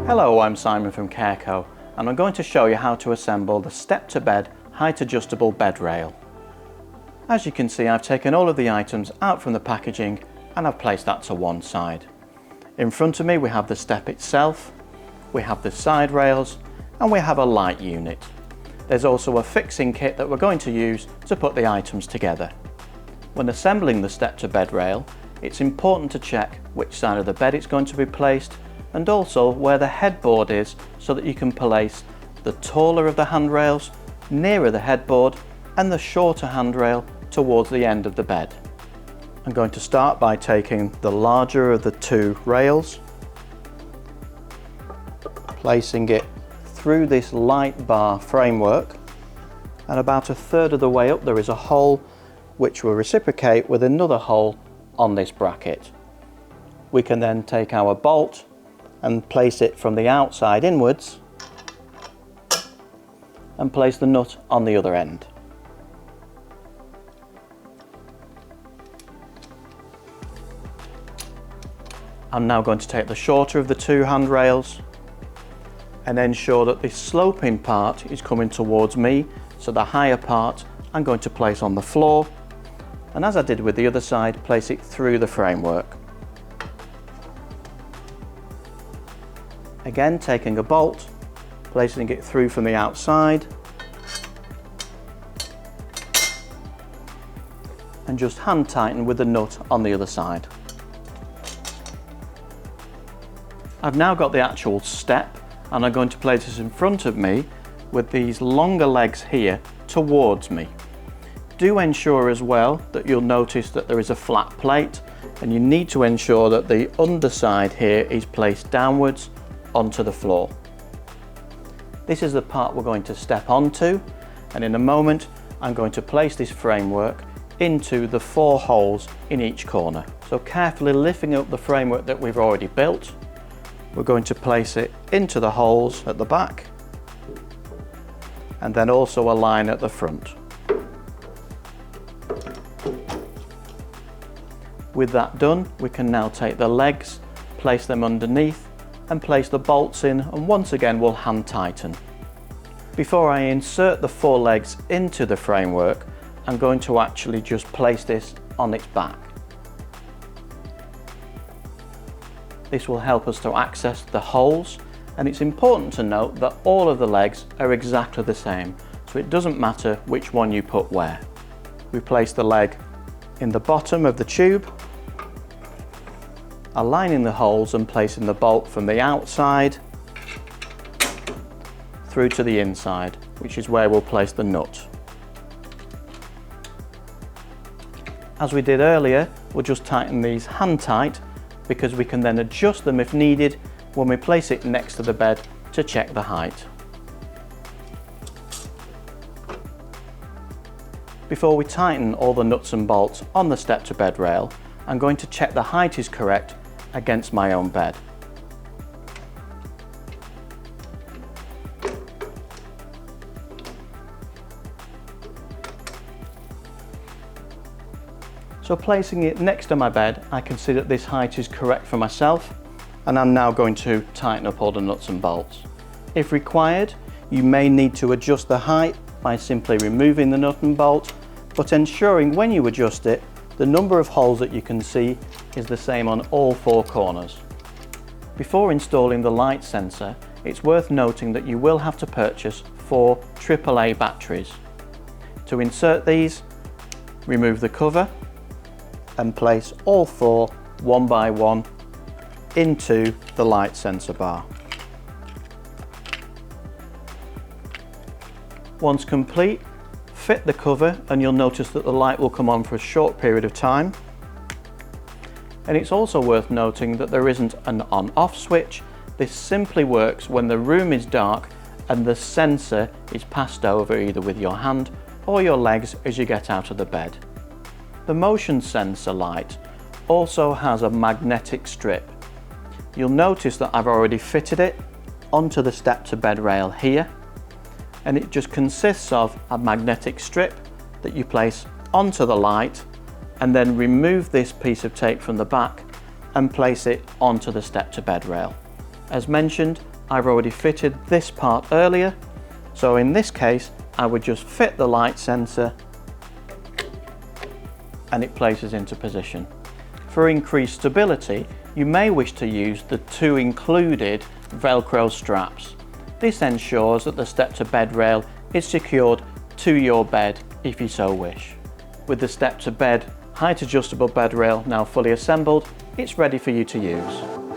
Hello, I'm Simon from CareCo and I'm going to show you how to assemble the Step2Bed height adjustable bed rail. As you can see, I've taken all of the items out from the packaging and I've placed that to one side. In front of me we have the step itself, we have the side rails and we have a light unit. There's also a fixing kit that we're going to use to put the items together. When assembling the Step2Bed rail, it's important to check which side of the bed it's going to be placed and also where the headboard is so that you can place the taller of the handrails nearer the headboard and the shorter handrail towards the end of the bed. I'm going to start by taking the larger of the two rails, placing it through this light bar framework, and about a third of the way up there is a hole which will reciprocate with another hole on this bracket. We can then take our bolt and place it from the outside inwards and place the nut on the other end. I'm now going to take the shorter of the two handrails and ensure that this sloping part is coming towards me, so the higher part I'm going to place on the floor, and as I did with the other side, place it through the framework. Again, taking a bolt, placing it through from the outside and just hand tighten with the nut on the other side. I've now got the actual step and I'm going to place this in front of me with these longer legs here towards me. Do ensure as well that you'll notice that there is a flat plate, and you need to ensure that the underside here is placed downwards onto the floor. This is the part we're going to step onto, and in a moment I'm going to place this framework into the 4 holes in each corner. So carefully lifting up the framework that we've already built, we're going to place it into the holes at the back and then also a line at the front. With that done, we can now take the legs, place them underneath and place the bolts in, and once again we'll hand tighten. Before I insert the 4 legs into the framework, I'm going to actually just place this on its back. This will help us to access the holes, and it's important to note that all of the legs are exactly the same, so it doesn't matter which one you put where. We place the leg in the bottom of the tube, aligning the holes and placing the bolt from the outside through to the inside, which is where we'll place the nut. As we did earlier, we'll just tighten these hand tight because we can then adjust them if needed when we place it next to the bed to check the height. Before we tighten all the nuts and bolts on the Step2Bed rail, I'm going to check the height is correct against my own bed. So placing it next to my bed, I can see that this height is correct for myself, and I'm now going to tighten up all the nuts and bolts. If required, you may need to adjust the height by simply removing the nut and bolt, but ensuring when you adjust it, the number of holes that you can see is the same on all 4 corners. Before installing the light sensor, it's worth noting that you will have to purchase 4 AAA batteries. To insert these, remove the cover and place all 4 one by one into the light sensor bar. Once complete, fit the cover and you'll notice that the light will come on for a short period of time. And it's also worth noting that there isn't an on-off switch. This simply works when the room is dark and the sensor is passed over either with your hand or your legs as you get out of the bed. The motion sensor light also has a magnetic strip. You'll notice that I've already fitted it onto the Step2Bed rail here, and it just consists of a magnetic strip that you place onto the light and then remove this piece of tape from the back and place it onto the Step2Bed rail. As mentioned, I've already fitted this part earlier, so in this case I would just fit the light sensor and it places into position. For increased stability, you may wish to use the 2 included Velcro straps. This ensures that the Step2Bed rail is secured to your bed if you so wish. With the Step2Bed height adjustable bed rail now fully assembled, it's ready for you to use.